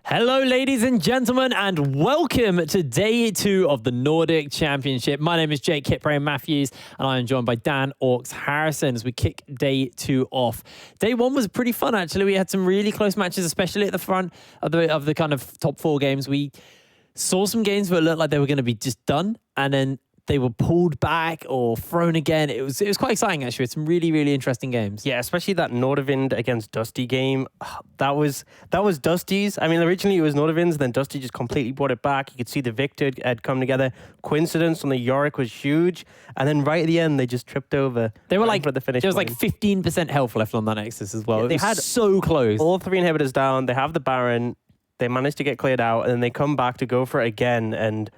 Hello, ladies and gentlemen, and welcome to day 2 of the Nordic Championship. My name is Jake Kitbrain Matthews, and I am joined by Dan Orks Harrison as we kick day 2 off. Day 1 was pretty fun, actually. We had some really close matches, especially at the front of the kind of top 4 games. We saw some games where it looked like they were going to be just done, and then they were pulled back or thrown again. It was quite exciting, actually. It's some really, really interesting games. Yeah, especially that Nordic against Dusty game. That was Dusty's. I mean, originally it was Nordic, then Dusty just completely brought it back. You could see the victor had come together. Coincidence on the Yorick was huge. And then right at the end, they just tripped over. They were like, for the finish there was line. like 15% health left on that Nexus as well. Yeah, they had so close. All 3 inhibitors down. They have the Baron. They managed to get cleared out, and then they come back to go for it again. And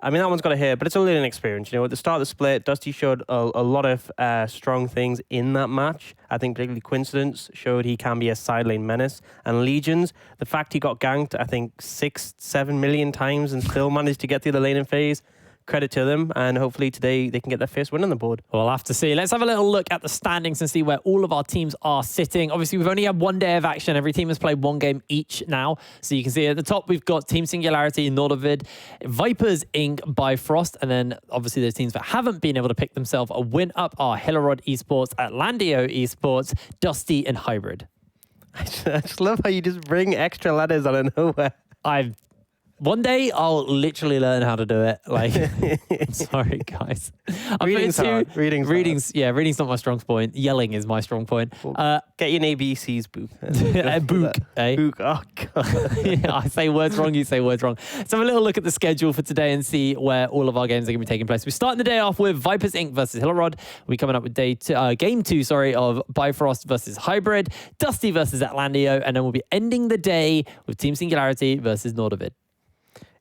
I mean, that one's got to hit, but it's a learning experience. You know, at the start of the split, Dusty showed a lot of strong things in that match. I think particularly Coincidence showed he can be a side lane menace. And Legions, the fact he got ganked, I think, 6-7 million times and still managed to get through the laning phase. Credit to them, and hopefully today they can get their first win on the board. We'll have to see. Let's have a little look at the standings and see where all of our teams are sitting. Obviously, we've only had one day of action. Every team has played one game each now. So you can see at the top, we've got Team Singularity, Nordic, Vipers, Inc., Bifrost, and then obviously those teams that haven't been able to pick themselves a win up are Hillerød Esports, Atlandio Esports, Dusty, and Hybrid. I just love how you just bring extra letters out of nowhere. One day I'll literally learn how to do it. Like, I'm sorry, guys. Reading's hard. Reading's not my strong point. Yelling is my strong point. Get your ABCs, Book. Book, eh? Book. Oh, God. Yeah, I say words wrong, you say words wrong. Let's have a little look at the schedule for today and see where all of our games are going to be taking place. We're starting the day off with Vipers Inc. versus Hillerød. We're coming up with game 2 of Bifrost versus Hybrid, Dusty versus Atlandio, and then we'll be ending the day with Team Singularity versus Nordic.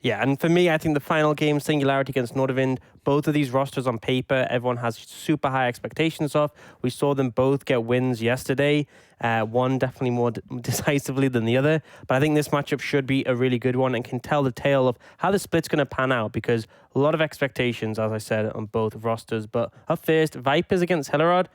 Yeah, and for me, I think the final game, Singularity against Nordic, both of these rosters on paper, everyone has super high expectations of. We saw them both get wins yesterday, one definitely more decisively than the other. But I think this matchup should be a really good one and can tell the tale of how the split's going to pan out, because a lot of expectations, as I said, on both rosters. But up first, Vipers against Hillerød.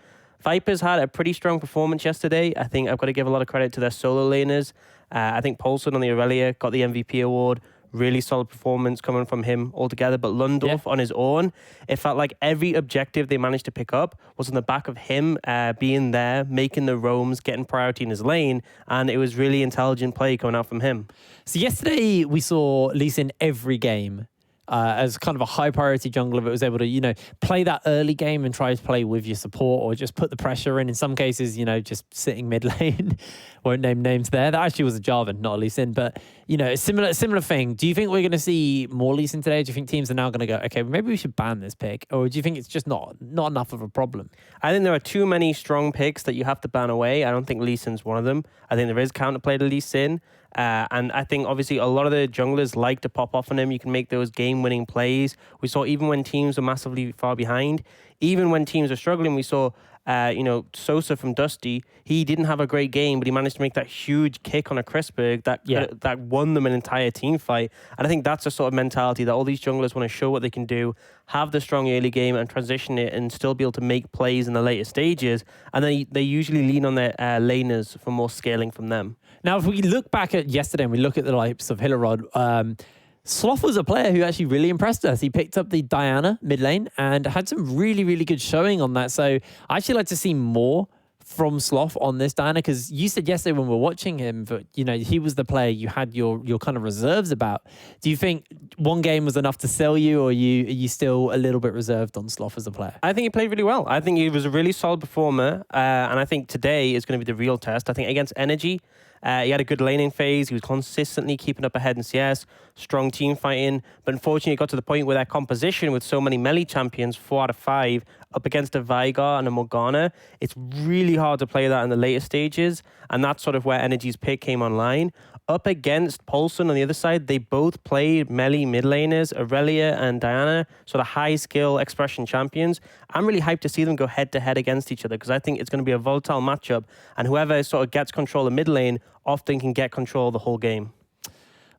Vipers had a pretty strong performance yesterday. I think I've got to give a lot of credit to their solo laners. I think Poulsen on the Aurelia got the MVP award. Really solid performance coming from him altogether. But Lundorf on his own, it felt like every objective they managed to pick up was on the back of him being there, making the roams, getting priority in his lane. And it was really intelligent play coming out from him. So yesterday we saw Lee Sin every game. As kind of a high priority jungler that was able to, play that early game and try to play with your support or just put the pressure in. In some cases, just sitting mid lane. Won't name names there. That actually was a Jarvan, not a Lee Sin. But, a similar thing. Do you think we're going to see more Lee Sin today? Do you think teams are now going to go, okay, maybe we should ban this pick? Or do you think it's just not enough of a problem? I think there are too many strong picks that you have to ban away. I don't think Lee Sin's one of them. I think there is counterplay to Lee Sin. And I think obviously a lot of the junglers like to pop off on him. You can make those game-winning plays. We saw even when teams were massively far behind, even when teams are struggling, we saw, Sosa from Dusty. He didn't have a great game, but he managed to make that huge kick on a Chrisberg that won them an entire team fight. And I think that's a sort of mentality that all these junglers want to show what they can do, have the strong early game and transition it and still be able to make plays in the later stages. And then they usually lean on their laners for more scaling from them. Now, if we look back at yesterday and we look at the likes of Hillerød, Sloth was a player who actually really impressed us. He picked up the Diana mid lane and had some really, really good showing on that. So I actually like to see more from Sloth on this Diana, because you said yesterday when we were watching him that, he was the player you had your kind of reserves about. Do you think one game was enough to sell you, or are you still a little bit reserved on Sloth as a player? I think he played really well. I think he was a really solid performer. And I think today is going to be the real test. I think against Energy, he had a good laning phase. He was consistently keeping up ahead in CS, strong team fighting. But unfortunately, it got to the point where their composition with so many melee champions, 4 out of 5, up against a Veigar and a Morgana, it's really hard to play that in the later stages. And that's sort of where Energy's pick came online. Up against Poulsen on the other side, they both played melee mid laners, Aurelia and Diana, sort of high skill expression champions. I'm really hyped to see them go head to head against each other, because I think it's going to be a volatile matchup, and whoever sort of gets control of mid lane often can get control of the whole game.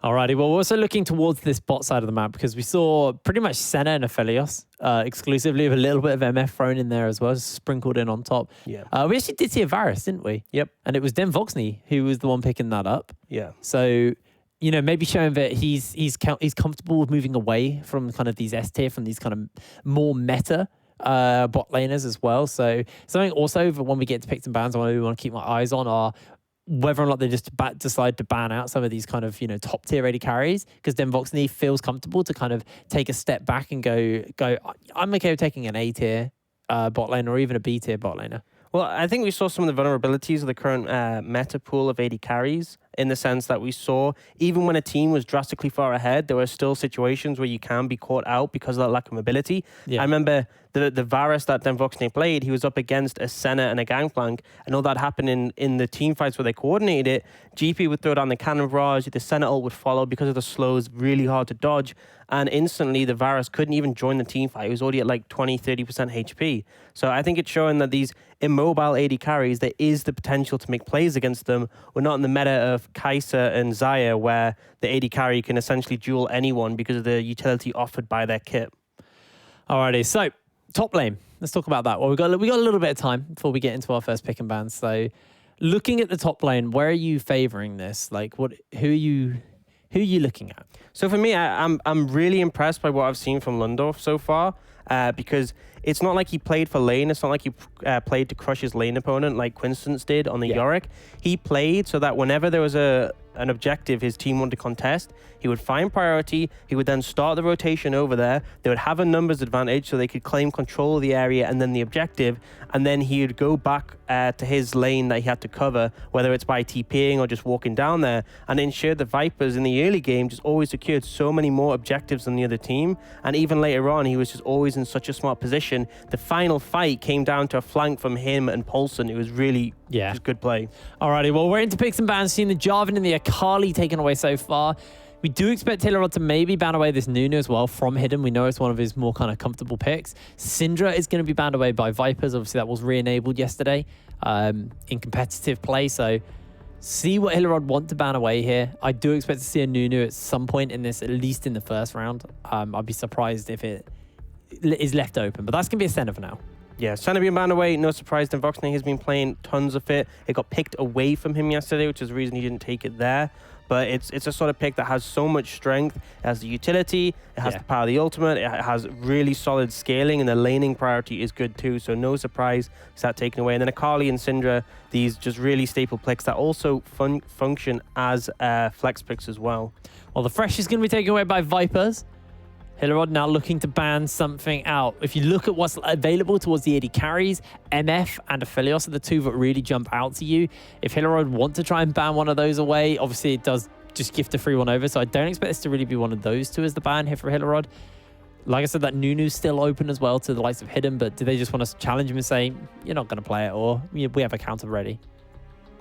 Alrighty, well, we're also looking towards this bot side of the map, because we saw pretty much Senna and Aphelios exclusively, with a little bit of MF thrown in there as well, sprinkled in on top. Yeah. We actually did see a Varus, didn't we? Yep. And it was Den Voxney who was the one picking that up. Yeah. So you know, maybe showing that he's comfortable with moving away from kind of these S tier, from these kind of more meta bot laners as well. So something also that when we get to picks and bans, I want to keep my eyes on are whether or not they just decide to ban out some of these kind of, you know, top tier AD carries, because then Voxney feels comfortable to kind of take a step back and go, I'm okay with taking an A tier bot laner or even a B tier bot laner. Well, I think we saw some of the vulnerabilities of the current meta pool of AD carries, in the sense that we saw, even when a team was drastically far ahead, there were still situations where you can be caught out because of that lack of mobility. Yeah. I remember the Varus that Voxney played, he was up against a Senna and a Gangplank, and all that happened in the team fights where they coordinated it. GP would throw down the Cannon Barrage, the Senna ult would follow because of the slows, really hard to dodge, and instantly the Varus couldn't even join the team fight. He was already at like 20-30% HP. So I think it's showing that these immobile AD carries, there is the potential to make plays against them. We're not in the meta of Kai'Sa and Xayah, where the AD carry can essentially duel anyone because of the utility offered by their kit. Alrighty, so top lane. Let's talk about that. Well, we got a little bit of time before we get into our first pick and ban. So, looking at the top lane, where are you favoring this? Like, who are you looking at? So for me, I'm really impressed by what I've seen from Lundorf so far, because it's not like he played for lane. It's not like he played to crush his lane opponent like Quinstance did on the Yorick. He played so that whenever there was an objective his team wanted to contest, he would find priority, he would then start the rotation over there, they would have a numbers advantage so they could claim control of the area and then the objective, and then he would go back to his lane that he had to cover, whether it's by TPing or just walking down there, and ensured the Vipers in the early game just always secured so many more objectives than the other team, and even later on he was just always in such a smart position. The final fight came down to a flank from him and Paulson. It was really just good play. Alrighty, well, we're into picks and bans, seeing the Jarvan and the Akali taken away so far. We do expect Hillerød to maybe ban away this Nunu as well from Hidden. We know it's one of his more kind of comfortable picks. Syndra is going to be banned away by Vipers. Obviously, that was re-enabled yesterday in competitive play. So see what Hillerød want to ban away here. I do expect to see a Nunu at some point in this, at least in the first round. I'd be surprised if it is left open, but that's going to be a center for now. Yeah, Senna being banned away, no surprise. Then Voxney has been playing tons of it. It got picked away from him yesterday, which is the reason he didn't take it there. But it's a sort of pick that has so much strength. It has the utility, it has the power of the ultimate, it has really solid scaling, and the laning priority is good too. So no surprise it's that taken away. And then Akali and Syndra, these just really staple picks that also function as flex picks as well. Well, the Fresh is going to be taken away by Vipers. Hillerød now looking to ban something out. If you look at what's available towards the AD carries, MF and Aphelios are the two that really jump out to you. If Hillerød want to try and ban one of those away, obviously it does just gift a free one over. So I don't expect this to really be one of those two as the ban here for Hillerød. Like I said, that Nunu's still open as well to the likes of Hidden, but do they just want to challenge him and say, you're not going to play it, or we have a counter ready?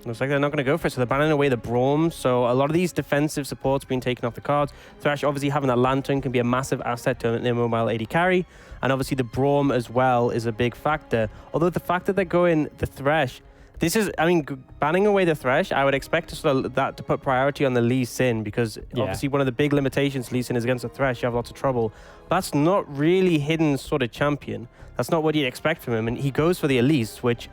Looks like they're not going to go for it, so they're banning away the Braum. So a lot of these defensive supports being taken off the cards. Thresh, obviously having that Lantern can be a massive asset to an immobile AD carry. And obviously the Braum as well is a big factor. Although the fact that they're going the Thresh, this is, I mean, banning away the Thresh, I would expect that to put priority on the Lee Sin, because obviously one of the big limitations Lee Sin is against the Thresh, you have lots of trouble. That's not really Hidden's sort of champion. That's not what you'd expect from him. And he goes for the Elise, which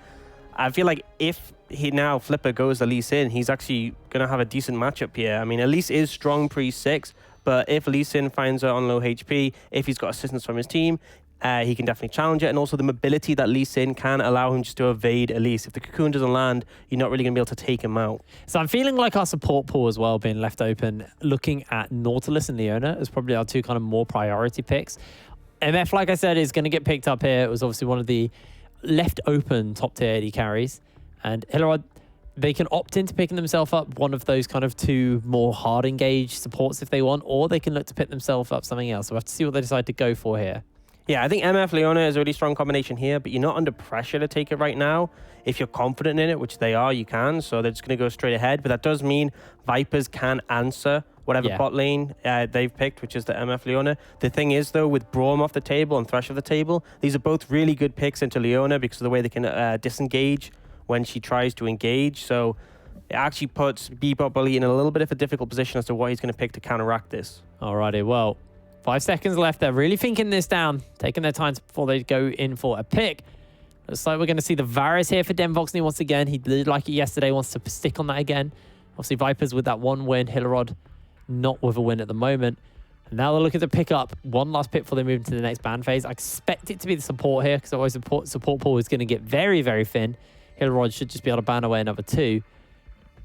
I feel like if Flipper goes Elise in, he's actually going to have a decent matchup here. I mean, Elise is strong pre-6, but if Elise in finds her on low HP, if he's got assistance from his team, he can definitely challenge it. And also the mobility that Lee Sin can allow him just to evade Elise. If the cocoon doesn't land, you're not really going to be able to take him out. So I'm feeling like our support pool as well being left open, looking at Nautilus and Leona as probably our two kind of more priority picks. MF, like I said, is going to get picked up here. It was obviously one of the left open top tier AD carries. And Hillerød, they can opt into picking themselves up one of those kind of two more hard engaged supports if they want, or they can look to pick themselves up something else. So we'll have to see what they decide to go for here. Yeah, I think MF Leona is a really strong combination here, but you're not under pressure to take it right now. If you're confident in it, which they are, you can. So they're just going to go straight ahead. But that does mean Vipers can answer whatever bot lane they've picked, which is the MF Leona. The thing is, though, with Braum off the table and Thresh off the table, these are both really good picks into Leona because of the way they can disengage when she tries to engage. So it actually puts Bebop Bully in a little bit of a difficult position as to what he's going to pick to counteract this. Alrighty, well, 5 seconds left. They're really thinking this down, taking their time before they go in for a pick. Looks like we're going to see the Varus here for Den Voxney once again. He did like it yesterday, wants to stick on that again. Obviously, Vipers with that one win. Hillerød not with a win at the moment. And now they're looking to pick up one last pick before they move into the next ban phase. I expect it to be the support here because otherwise the support pool is going to get very, very thin. Hillerød should just be able to ban away another 2.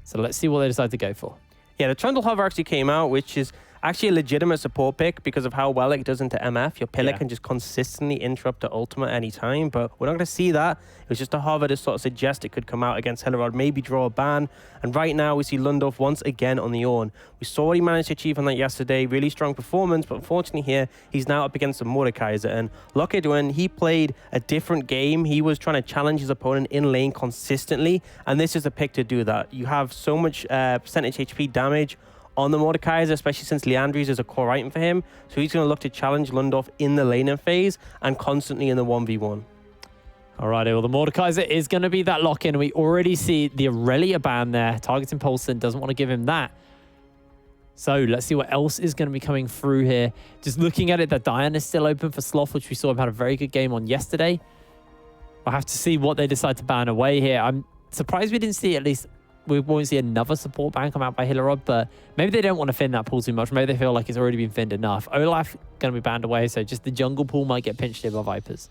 So let's see what they decide to go for. Yeah, the Trundle Hover actually came out, which is actually a legitimate support pick because of how well it does into MF. Your pillar can just consistently interrupt the ultimate any time, but we're not going to see that. It was just a hover to sort of suggest it could come out against Hillerød, maybe draw a ban. And right now we see Lundorf once again on the Ornn. We saw what he managed to achieve on that yesterday. Really strong performance, but unfortunately here he's now up against the Mordekaiser. And Lockett, when he played a different game, he was trying to challenge his opponent in lane consistently, and this is a pick to do that. You have so much percentage HP damage on the Mordekaiser, especially since Leandries is a core item for him. So he's going to look to challenge Lundorf in the laning phase and constantly in the 1v1. Alrighty, well, the Mordekaiser is going to be that lock-in. We already see the Aurelia ban there. Targeting Paulson doesn't want to give him that. So let's see what else is going to be coming through here. Just looking at it, that Diana is still open for Sloth, which we saw him had a very good game on yesterday. We'll have to see what they decide to ban away here. I'm surprised we didn't see at least... We won't see another support ban come out by Hillerød, but maybe they don't want to thin that pool too much. Maybe they feel like it's already been thinned enough. Olaf going to be banned away, so just the jungle pool might get pinched here by Vipers.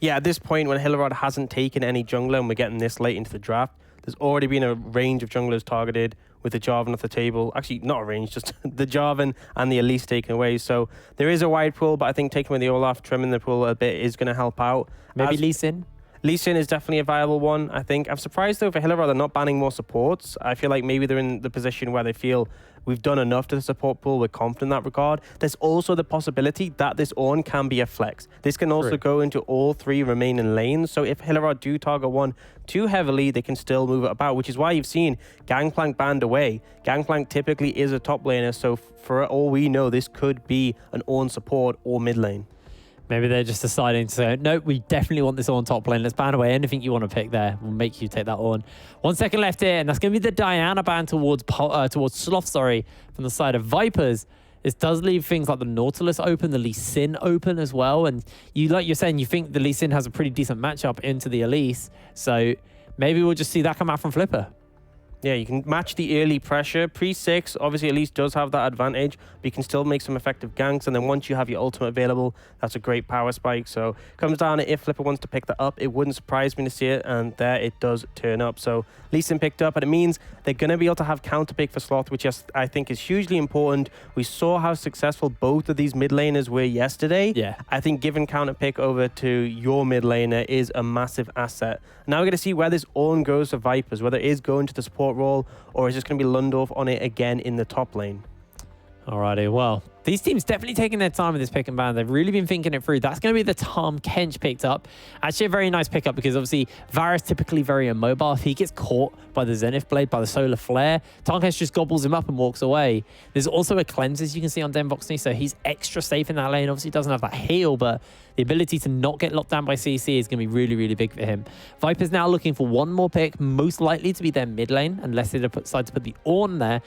Yeah, at this point, when Hillerød hasn't taken any jungler and we're getting this late into the draft, there's already been a range of junglers targeted with the Jarvan off the table. Actually, not a range, just the Jarvan and the Elise taken away. So there is a wide pool, but I think taking with the Olaf, trimming the pool a bit is going to help out. Maybe Lee Sin? Lee Sin is definitely a viable one, I think. I'm surprised, though, for Hillerød, they're not banning more supports. I feel like maybe they're in the position where they feel we've done enough to the support pool. We're confident in that regard. There's also the possibility that this Ornn can be a flex. This can also go into all 3 remaining lanes. So if Hillerød do target one too heavily, they can still move it about, which is why you've seen Gangplank banned away. Gangplank typically is a top laner, so for all we know, this could be an Ornn support or mid lane. Maybe they're just deciding to say, no, we definitely want this on top lane. Let's ban away anything you want to pick there. We'll make you take that on. 1 second left here, and that's going to be the Diana ban towards Sloth, from the side of Vipers. This does leave things like the Nautilus open, the Lee Sin open as well. And you, like you're saying, you think the Lee Sin has a pretty decent matchup into the Elise. So maybe we'll just see that come out from Flipper. Yeah, you can match the early pressure. Pre-6, obviously, Elise does have that advantage, but you can still make some effective ganks. And then once you have your ultimate available, that's a great power spike. So it comes down to if Flipper wants to pick that up. It wouldn't surprise me to see it, and there it does turn up. So Lee Sin picked up, and it means they're going to be able to have counter pick for Sloth, which I think is hugely important. We saw how successful both of these mid laners were yesterday. Yeah. I think giving counter pick over to your mid laner is a massive asset. Now we're going to see where this Ornn goes for Vipers, whether it is going to the support role or is just going to be Lundorf on it again in the top lane. Alrighty, well, these teams definitely taking their time with this pick and ban. They've really been thinking it through. That's going to be the Tom Kench picked up. Actually, a very nice pickup because obviously Varus typically very immobile. If he gets caught by the Zenith Blade, by the Solar Flare, Tom Kench just gobbles him up and walks away. There's also a Cleanses you can see on Denvoxney, so he's extra safe in that lane. Obviously, he doesn't have that heal, but the ability to not get locked down by CC is going to be really, really big for him. Viper's now looking for one more pick, most likely to be their mid lane, unless they decide to put the Ornn there.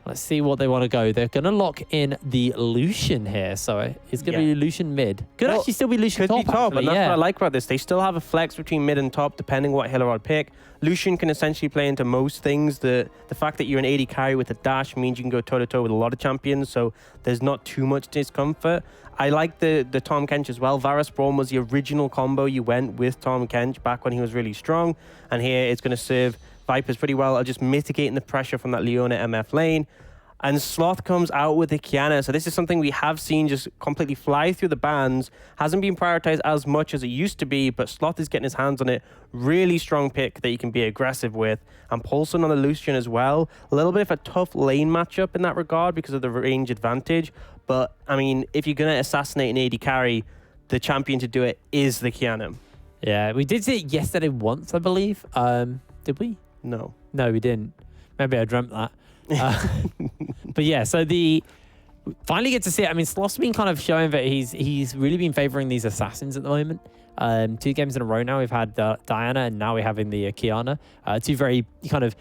Let's see what they want to go. They're going to lock in the Lucian here. So it's going to be Lucian mid. Could actually still be Lucian top, actually, and that's what I like about this. They still have a flex between mid and top, depending what Hillerød pick. Lucian can essentially play into most things. The fact that you're an 80 carry with a dash means you can go toe-to-toe with a lot of champions, so there's not too much discomfort. I like the Tom Kench as well. Varus Braum was the original combo you went with Tom Kench back when he was really strong, and here it's going to serve Vipers pretty well are just mitigating the pressure from that Leona MF lane. And Sloth comes out with the Kiana. So this is something we have seen just completely fly through the bans. Hasn't been prioritized as much as it used to be, but Sloth is getting his hands on it. Really strong pick that you can be aggressive with. And Paulson on the Lucian as well. A little bit of a tough lane matchup in that regard because of the range advantage. But, I mean, if you're going to assassinate an AD carry, the champion to do it is the Kiana. Yeah, we did see it yesterday once, I believe. Did we? No. No, we didn't. Maybe I dreamt that. But yeah, so finally get to see it. I mean, Sloth's been kind of showing that he's really been favoring these assassins at the moment. 2 games in a row now. We've had Diana, and now we're having the Kiana. Two very kind of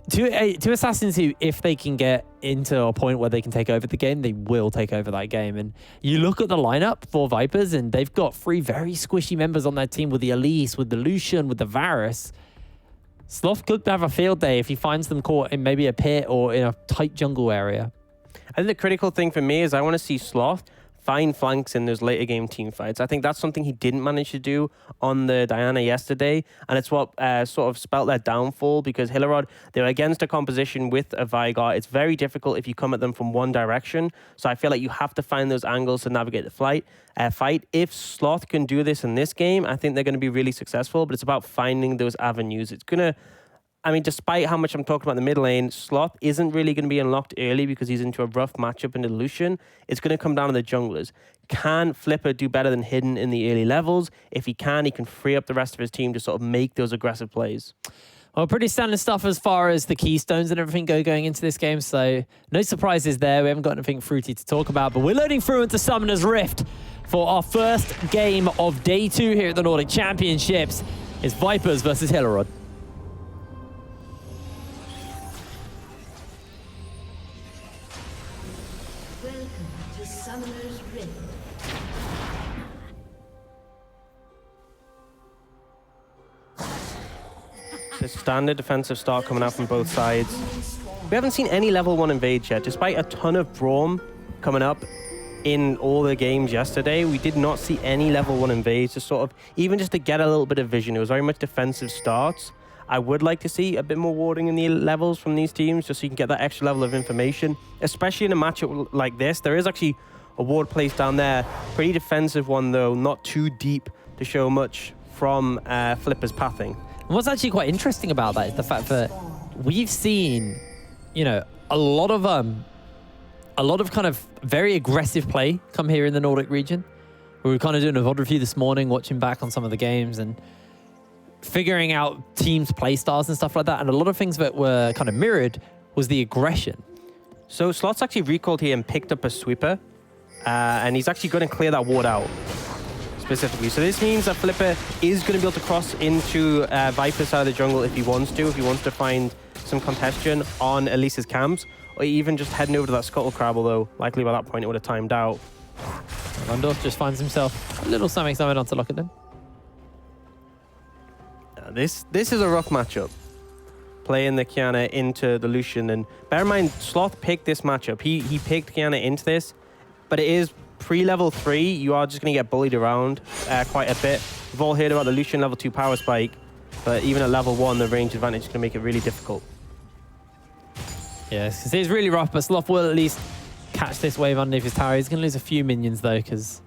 two assassins who, if they can get into a point where they can take over the game, they will take over that game. And you look at the lineup for Vipers, and they've got 3 very squishy members on their team with the Elise, with the Lucian, with the Varus. Sloth could have a field day if he finds them caught in maybe a pit or in a tight jungle area. I think the critical thing for me is I want to see Sloth find flanks in those later game team fights. I think that's something he didn't manage to do on the Diana yesterday, and it's what sort of spelt their downfall, because Hillerød, they're against a composition with a Veigar. It's very difficult if you come at them from one direction, so I feel like you have to find those angles to navigate the fight. If Sloth can do this in this game, I think they're going to be really successful, but it's about finding those avenues. It's going to, I mean, despite how much I'm talking about the mid lane, Sloth isn't really going to be unlocked early because he's into a rough matchup in Lucian. It's going to come down to the junglers. Can Flipper do better than Hidden in the early levels? If he can free up the rest of his team to sort of make those aggressive plays. Well, pretty standard stuff as far as the keystones and everything going into this game, so no surprises there. We haven't got anything fruity to talk about, but we're loading through into Summoner's Rift for our first game of day 2 here at the Nordic Championships. It's Vipers versus Hillerød. It's a standard defensive start coming out from both sides. We haven't seen any level 1 invades yet, despite a ton of Braum coming up in all the games yesterday. We did not see any level 1 invades, even just to get a little bit of vision. It was very much defensive starts. I would like to see a bit more warding in the levels from these teams, just so you can get that extra level of information, especially in a matchup like this. There is actually a ward placed down there. Pretty defensive one, though, not too deep to show much from Flipper's pathing. And what's actually quite interesting about that is the fact that we've seen, you know, a lot of kind of very aggressive play come here in the Nordic region. We were kind of doing a VOD review this morning, watching back on some of the games and figuring out teams' play styles and stuff like that. And a lot of things that were kind of mirrored was the aggression. So Sloth's actually recalled here and picked up a sweeper, and he's actually going to clear that ward out. Specifically. So this means that Flipper is going to be able to cross into Viper's side of the jungle if he wants to find some congestion on Elise's camps, or even just heading over to that Scuttle Crab, although likely by that point it would have timed out. Lundorf just finds himself a little something onto Lockett. This is a rough matchup. Playing the Kiana into the Lucian, and bear in mind, Sloth picked this matchup. He picked Kiana into this, but it is pre-level 3, you are just going to get bullied around quite a bit. We've all heard about the Lucian level 2 power spike, but even at level 1, the range advantage is going to make it really difficult. Yes, it's really rough, but Sloth will at least catch this wave underneath his tower. He's going to lose a few minions, though, because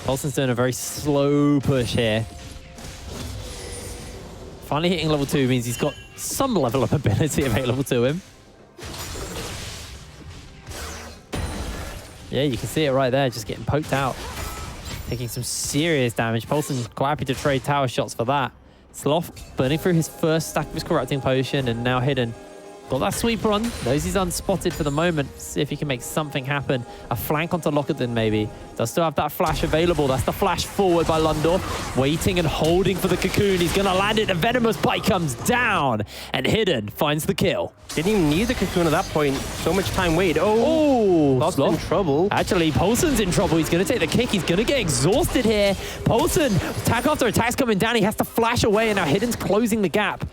Paulson's doing a very slow push here. Finally hitting level 2 means he's got some level of ability available to him. Yeah, you can see it right there, just getting poked out. Taking some serious damage. Paulson quite happy to trade tower shots for that. Sloth burning through his first stack of his corrupting potion and now Hidden. Got that sweeper on. Knows he's unspotted for the moment. See if he can make something happen. A flank onto Lockett maybe. Does still have that flash available. That's the flash forward by Lundorf. Waiting and holding for the cocoon. He's going to land it. The venomous bite comes down. And Hidden finds the kill. Didn't even need the cocoon at that point. So much time waited. Oh, Sloth's in trouble. Actually, Paulson's in trouble. He's going to take the kick. He's going to get exhausted here. Paulson, attack after attack's coming down. He has to flash away. And now Hidden's closing the gap.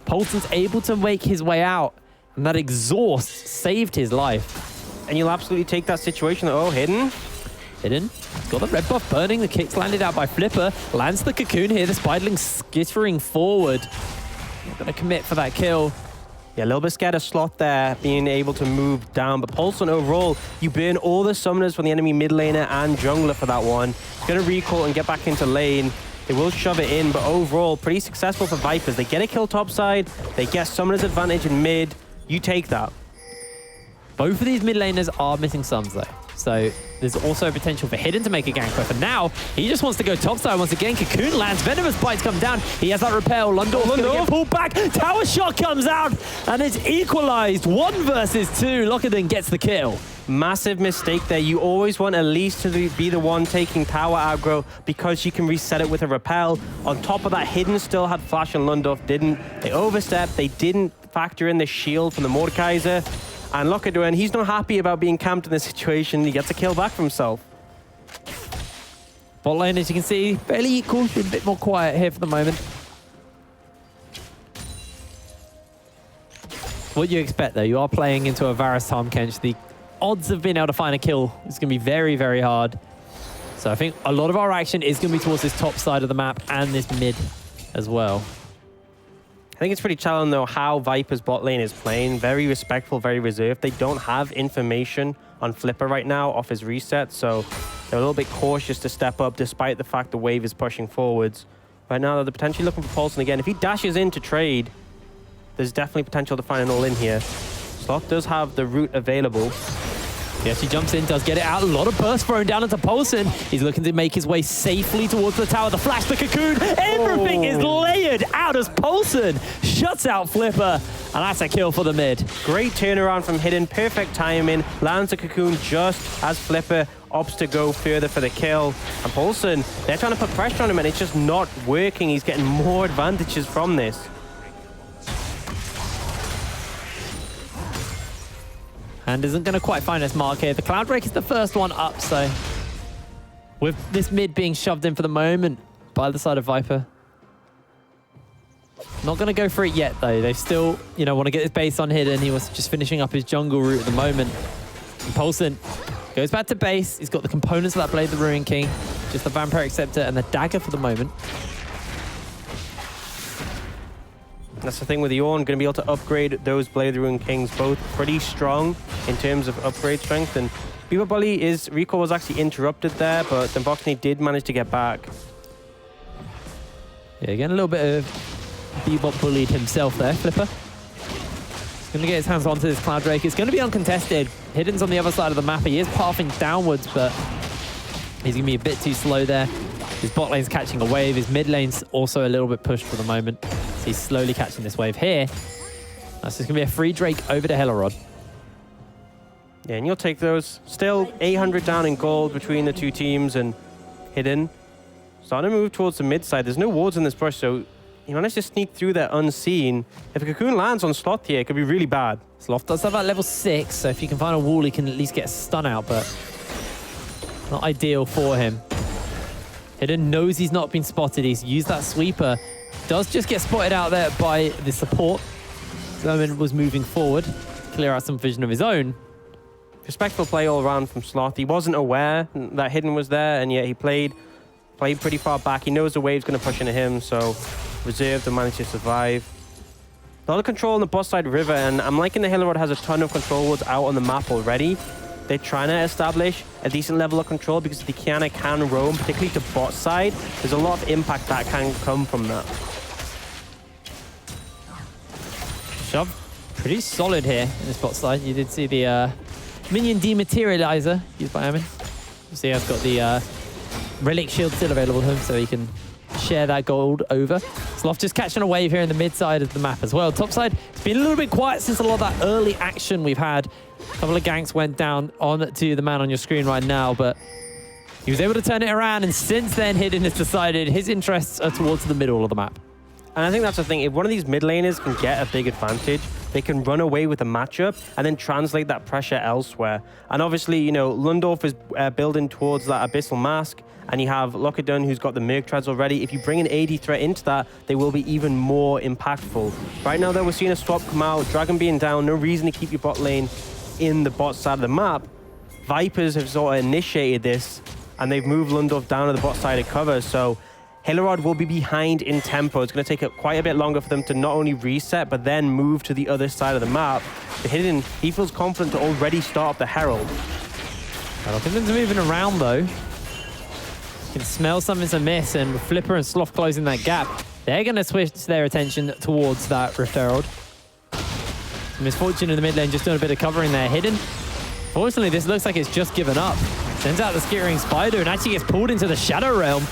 Paulson's able to make his way out. And that exhaust saved his life. And you'll absolutely take that situation. Oh, Hidden. Got the red buff burning. The kick's landed out by Flipper. Lands the cocoon here. The Spiderling skittering forward. Not going to commit for that kill. Yeah, a little bit scared of Sloth there, being able to move down. But Paulson overall, you burn all the summoners from the enemy mid laner and jungler for that one. He's going to recall and get back into lane. They will shove it in, but overall, pretty successful for Vipers. They get a kill topside. They get summoner's advantage in mid. You take that. Both of these mid laners are missing sums, though. So there's also potential for Hidden to make a gank. But for now, he just wants to go topside once again. Cocoon lands. Venomous bites come down. He has that repel. Lundorf's going to get pulled back. Tower shot comes out. And it's equalized. 1 versus 2. Lockett gets the kill. Massive mistake there. You always want Elise to be the one taking tower aggro because she can reset it with a repel. On top of that, Hidden still had flash and Lundorf didn't. They overstepped. They didn't factor in the shield from the Mordekaiser. And look at Duane, he's not happy about being camped in this situation. He gets a kill back for himself. Bot lane, as you can see, fairly equal. Been a bit more quiet here for the moment. What do you expect, though? You are playing into a Varus Tahm Kench, the odds of being able to find a kill is going to be very, very hard. So I think a lot of our action is going to be towards this top side of the map and this mid as well. I think it's pretty challenging, though, how Viper's bot lane is playing. Very respectful, very reserved. They don't have information on Flipper right now off his reset, so they're a little bit cautious to step up despite the fact the wave is pushing forwards. Right now, they're potentially looking for Paulson again. If he dashes in to trade, there's definitely potential to find an all-in here. Sloth does have the route available. Yes, he jumps in, does get it out. A lot of burst thrown down into Paulson. He's looking to make his way safely towards the tower. The flash, the cocoon, everything is layered out as Paulson shuts out Flipper. And that's a kill for the mid. Great turnaround from Hidden, perfect timing. Lands the cocoon just as Flipper opts to go further for the kill. And Paulson, they're trying to put pressure on him and it's just not working. He's getting more advantages from this. And isn't going to quite find his mark here. The Cloudbreak is the first one up, so with this mid being shoved in for the moment by the side of Viper. Not going to go for it yet, though. They still, you know, want to get his base on Hidden. He was just finishing up his jungle route at the moment. And Paulson goes back to base. He's got the components of that Blade the Ruin King, just the Vampire Acceptor and the dagger for the moment. That's the thing with Yorn, going to be able to upgrade those Blade the Ruin Kings, both pretty strong in terms of upgrade strength. And Beaver Bully, his recall was actually interrupted there, but then Boxney did manage to get back. Yeah, again, a little bit of Bebop bullied himself there, Flipper. He's going to get his hands onto this Clouddrake. It's going to be uncontested. Hidden's on the other side of the map. He is pathing downwards, but he's going to be a bit too slow there. His bot lane's catching a wave. His mid lane's also a little bit pushed for the moment. So he's slowly catching this wave here. That's just going to be a free Drake over to Hillerød. Yeah, and you'll take those. Still 800 down in gold between the two teams, and Hidden starting to move towards the mid side. There's no wards in this brush, so he managed to sneak through there unseen. If a cocoon lands on Sloth here, it could be really bad. Sloth does have that level 6, so if he can find a wall, he can at least get a stun out, but not ideal for him. Hidden knows he's not been spotted. He's used that sweeper. Does just get spotted out there by the support. Zerman was moving forward, clear out some vision of his own. Respectful play all around from Sloth. He wasn't aware that Hidden was there, and yet he played pretty far back. He knows the wave's going to push into him, so reserved and managed to survive. A lot of control on the bot side river, and I'm liking the Hillerød has a ton of control wards out on the map already. They're trying to establish a decent level of control because the Kiana can roam, particularly to bot side. There's a lot of impact that can come from that. Shove pretty solid here in this bot side. You did see the minion dematerializer used by Amin. You see I've got the relic shield still available to him, so he can share that gold over. Sloth just catching a wave here in the mid side of the map as well. Top side, it's been a little bit quiet since a lot of that early action we've had. A couple of ganks went down on to the man on your screen right now, but he was able to turn it around, and since then Hidden has decided his interests are towards the middle of the map. And I think that's the thing. If one of these mid laners can get a big advantage, they can run away with a matchup and then translate that pressure elsewhere. And obviously, you know, Lundorf is building towards that Abyssal Mask, and you have Lockerdun who's got the Merc Treads already. If you bring an AD threat into that, they will be even more impactful. Right now, though, we're seeing a swap come out. Dragon being down, no reason to keep your bot lane in the bot side of the map. Vipers have sort of initiated this, and they've moved Lundorf down to the bot side of cover, so Hillerød will be behind in tempo. It's going to take quite a bit longer for them to not only reset, but then move to the other side of the map. The Hidden, he feels confident to already start up the Herald. Hidden's moving around, though. You can smell something's amiss, and with Flipper and Sloth closing that gap, they're going to switch their attention towards that Rift Herald. Misfortune in the mid lane, just doing a bit of covering there. Hidden, fortunately, this looks like it's just given up. Sends out the Skittering Spider and actually gets pulled into the Shadow Realm.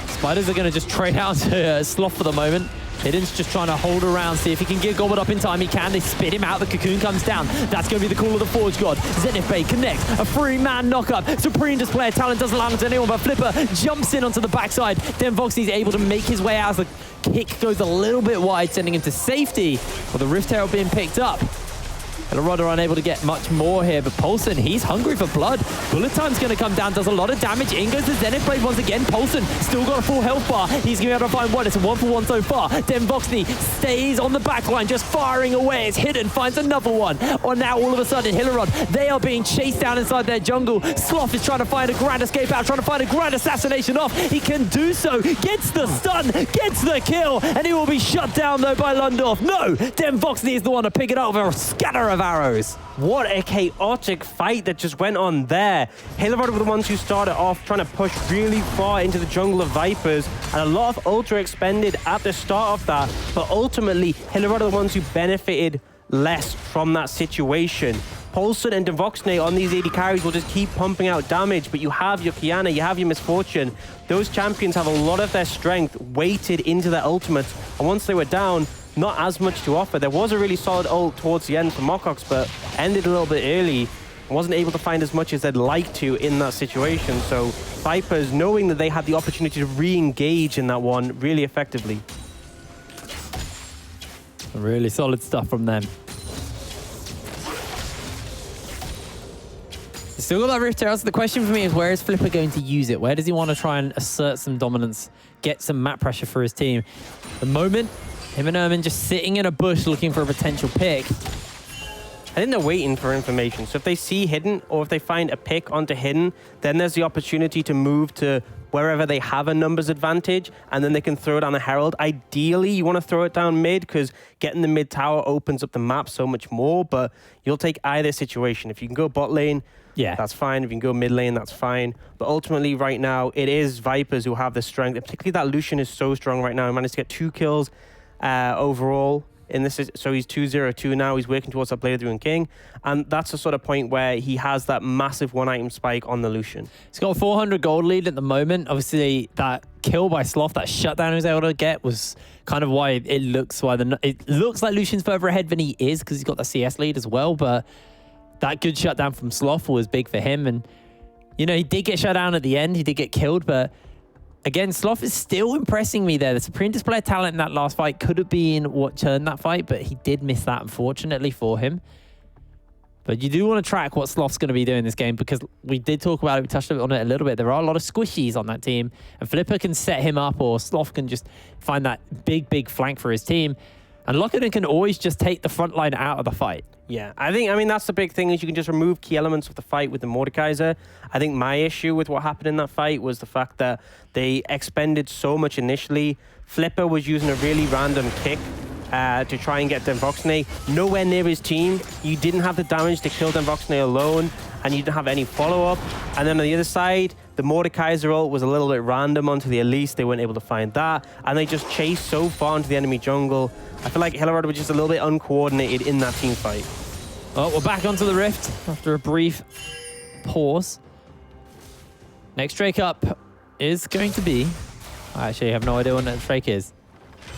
Spiders are going to just trade out to Sloth for the moment. Hidden's just trying to hold around, see if he can get gobbled up in time. He can. They spit him out. The cocoon comes down. That's going to be the call of the Forge God. Zenith Bay connects. A 3-man knockup. Supreme Display of Talent doesn't land on anyone, but Flipper jumps in onto the backside. Then Voxney's able to make his way out as the kick goes a little bit wide, sending him to safety. With the Rift Herald being picked up. Hillerød are unable to get much more here, but Poulsen, he's hungry for blood. Bullet time's going to come down, does a lot of damage. In goes the Zenith Blade once again. Poulsen still got a full health bar. He's going to be able to find one. It's a 1-for-1 so far. Voxney stays on the back line, just firing away. It's hidden, finds another one. Or now all of a sudden, Hillerød, they are being chased down inside their jungle. Sloth is trying to find a grand escape out, trying to find a grand assassination off. He can do so, gets the stun, gets the kill, and he will be shut down though by Lundorf. No, Voxney is the one to pick it up with a scatter of arrows. What a chaotic fight that just went on there. Hillerød were the ones who started off trying to push really far into the jungle of Vipers, and a lot of ultra expended at the start of that, but ultimately Hillerød are the ones who benefited less from that situation. Poulsen and Voxney on these AD carries will just keep pumping out damage, but you have your Kiana, you have your Misfortune. Those champions have a lot of their strength weighted into their ultimates, and once they were down, not as much to offer. There was a really solid ult towards the end for Mocox, but ended a little bit early. Wasn't able to find as much as they'd like to in that situation. So Vipers, knowing that they had the opportunity to re-engage in that one really effectively. Really solid stuff from them. Still got that Rift Arrow. So the question for me is, where is Flipper going to use it? Where does he want to try and assert some dominance, get some map pressure for his team? At the moment, him and Ermin just sitting in a bush looking for a potential pick. I think they're waiting for information. So if they see hidden, or if they find a pick onto hidden, then there's the opportunity to move to wherever they have a numbers advantage, and then they can throw it down the Herald. Ideally, you want to throw it down mid, because getting the mid tower opens up the map so much more, but you'll take either situation. If you can go bot lane, yeah, that's fine. If you can go mid lane, that's fine. But ultimately, right now, it is Vipers who have the strength. And particularly that Lucian is so strong right now. He managed to get 2 kills overall. In this, so he's 2-0-2 now. He's working towards that Blade of the Ruined King, and that's the sort of point where he has that massive 1-item spike on the Lucian. He's got a 400 gold lead at the moment. Obviously, that kill by Sloth, that shutdown he was able to get, was kind of why it looks like Lucian's further ahead than he is, because he's got the CS lead as well. But that good shutdown from Sloth was big for him, and you know, he did get shut down at the end. He did get killed, but again, Sloth is still impressing me there. The Supreme Display of Talent in that last fight could have been what turned that fight, but he did miss that, unfortunately, for him. But you do want to track what Sloth's going to be doing this game, because we did talk about it, we touched on it a little bit. There are a lot of squishies on that team, and Flipper can set him up, or Sloth can just find that big flank for his team. And Lockenden can always just take the front line out of the fight. Yeah, I mean, that's the big thing, is you can just remove key elements of the fight with the Mordekaiser. I think my issue with what happened in that fight was the fact that they expended so much initially. Flipper was using a really random kick to try and get Voxney nowhere near his team. You didn't have the damage to kill Voxney alone, and you didn't have any follow-up. And then on the other side, the Mordekaiser ult was a little bit random onto the Elise. They weren't able to find that, and they just chased so far into the enemy jungle. I feel like Hillerød was just a little bit uncoordinated in that team fight. Oh, we're back onto the Rift after a brief pause. Next Drake up is going to be... I actually have no idea what next Drake is.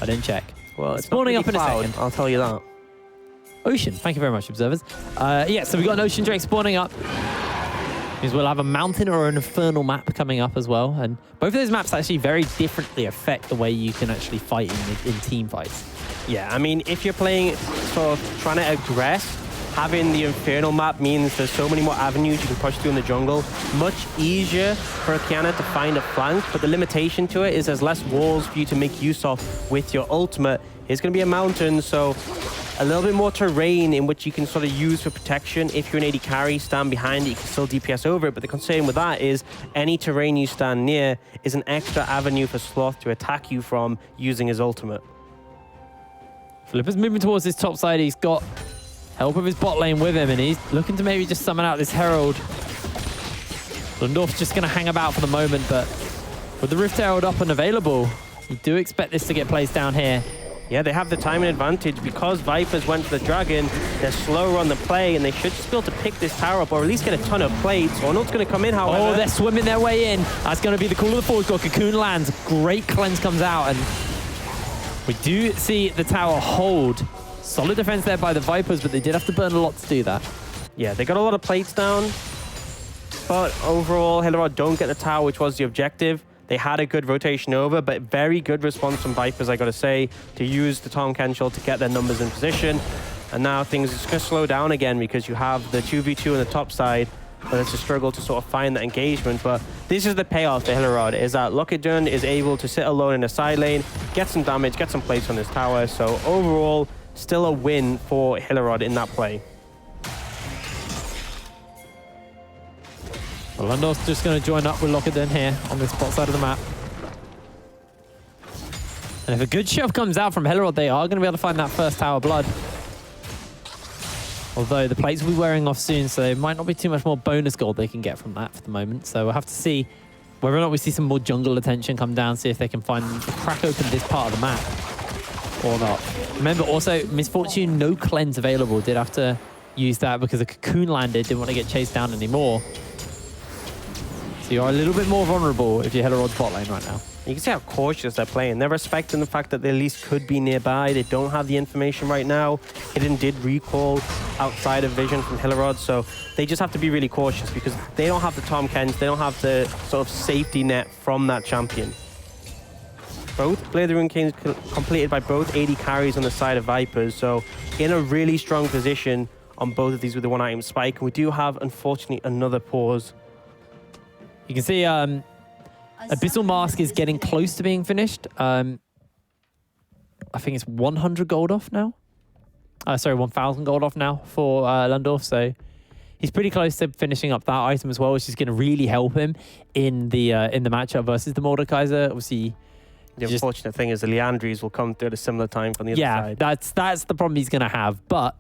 I didn't check. Well, it's spawning not up in a second. I'll tell you that. Ocean. Thank you very much, observers. Yeah, so we've got an Ocean Drake spawning up. Means we'll have a mountain or an infernal map coming up as well. And both of those maps actually very differently affect the way you can actually fight in team fights. Yeah, I mean, if you're playing sort of trying to aggress, having the Infernal map means there's so many more avenues you can push through in the jungle. Much easier for a Kiana to find a flank, but the limitation to it is there's less walls for you to make use of with your ultimate. It's going to be a mountain, so a little bit more terrain in which you can sort of use for protection. If you're an AD carry, stand behind it, you can still DPS over it, but the concern with that is any terrain you stand near is an extra avenue for Sloth to attack you from using his ultimate. Flipper's moving towards his top side. He's got help of his bot lane with him, and he's looking to maybe just summon out this Herald. Lundorf's just going to hang about for the moment, but with the Rift Herald up and available, you do expect this to get placed down here. Yeah, they have the timing advantage because Vipers went for the Dragon. They're slower on the play, and they should just be able to pick this tower up or at least get a ton of plates. So ult's going to come in, however. Oh, they're swimming their way in. That's going to be the call of the forward squad. Cocoon lands. Great cleanse comes out, and we do see the tower hold. Solid defense there by the Vipers, but they did have to burn a lot to do that. Yeah, they got a lot of plates down, but overall, Hillerød don't get the tower, which was the objective. They had a good rotation over, but very good response from Vipers, I got to say, to use the Tom Kenshall to get their numbers in position. And now things are just going to slow down again because you have the 2v2 on the top side, but it's a struggle to sort of find that engagement. But this is the payoff to Hillerød, is that Lokkedun is able to sit alone in the side lane, get some damage, get some plates on this tower. So overall, still a win for Hillerød in that play. Well, Lundorf's just going to join up with Lokkedun here on this bot side of the map. And if a good shove comes out from Hillerød, they are going to be able to find that first tower blood. Although the plates will be wearing off soon, so there might not be too much more bonus gold they can get from that for the moment. So we'll have to see whether or not we see some more jungle attention come down, see if they can find crack open this part of the map or not. Remember also, Misfortune, no cleanse available. Did have to use that because the cocoon landed, didn't want to get chased down anymore. So you're a little bit more vulnerable if you're Hillerød's bot lane right now. You can see how cautious they're playing. They're respecting the fact that they at least could be nearby. They don't have the information right now. Hidden did recall outside of vision from Hillerød, so they just have to be really cautious because they don't have the Tom Kens, they don't have the sort of safety net from that champion. Both Blade of the Rune Kings completed by both AD carries on the side of Vipers, so in a really strong position on both of these with the one item spike. And we do have, unfortunately, another pause. You can see Abyssal Mask is getting close to being finished. I think it's 100 gold off now. Sorry, 1,000 gold off now for Lundorf. So he's pretty close to finishing up that item as well, which is going to really help him in the matchup versus the Mordekaiser. Obviously, the unfortunate thing is the Leandries will come through at a similar time from the other side. Yeah, that's the problem he's going to have. But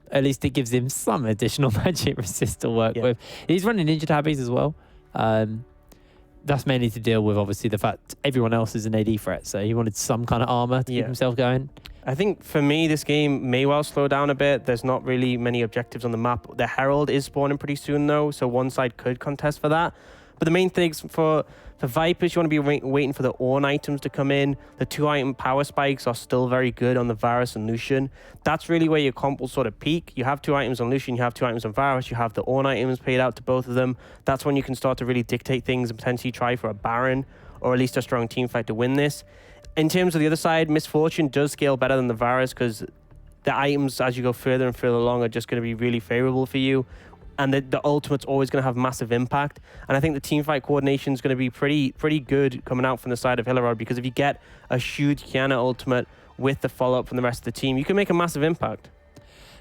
at least it gives him some additional magic resist to work with. He's running Ninja Tabbies as well. That's mainly to deal with, obviously, the fact everyone else is an AD threat. So he wanted some kind of armor to keep himself going. I think for me, this game may well slow down a bit. There's not really many objectives on the map. The Herald is spawning pretty soon, though, so one side could contest for that. But the main things for Vipers, you want to be waiting for the Ornn items to come in. The 2-item power spikes are still very good on the Varus and Lucian. That's really where your comp will sort of peak. You have 2 items on Lucian, you have 2 items on Varus, you have the Ornn items paid out to both of them. That's when you can start to really dictate things and potentially try for a Baron or at least a strong team fight to win this. In terms of the other side, Misfortune does scale better than the Varus because the items as you go further and further along are just going to be really favorable for you. And the ultimate's always going to have massive impact. And I think the teamfight coordination is going to be pretty good coming out from the side of Hillerød, because if you get a huge Kiana ultimate with the follow-up from the rest of the team, you can make a massive impact.